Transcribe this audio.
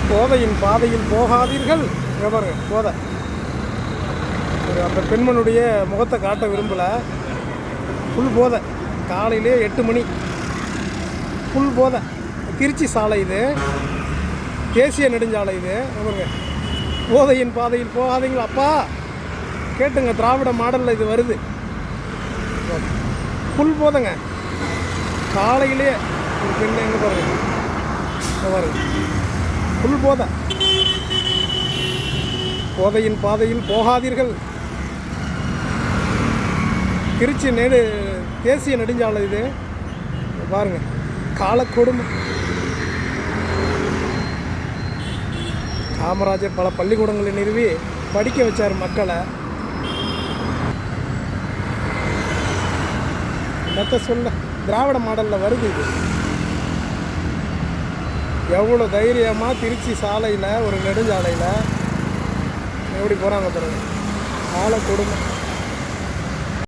போதையின் பாதையில் போகாதீர்கள். இங்கே பாருங்க போதை. அந்த பெண்மனுடைய முகத்தை காட்ட விரும்பலை. ஃபுல் போதை. காலையிலே 8 மணி ஃபுல் போதை. திருச்சி சாலை இது, தேசிய நெடுஞ்சாலை இது. பாருங்க, போதையின் பாதையில் போகாதீங்களா அப்பா கேட்டுங்க. திராவிட மாடலில் இது வருது. ஃபுல் போதைங்க. காலையிலே ஒரு பெண் எங்கே பாருங்க, பாருங்க ஃபுல் போதை. போதையின் பாதையில் போகாதீர்கள். திருச்சி தேசிய நெடுஞ்சாலை இது. பாருங்க, காலக்கொடுமை. காமராஜர் பல பள்ளிக்கூடங்களை நிறுவி படிக்க வச்சார் மக்களை. மற்ற சொல்ல திராவிட மாடலில் வருது இது. எவ்வளோ தைரியமாக திருச்சி சாலையில் ஒரு நெடுஞ்சாலையில் எப்படி போகிறாங்க பாருங்க. காலக்கொடுமை.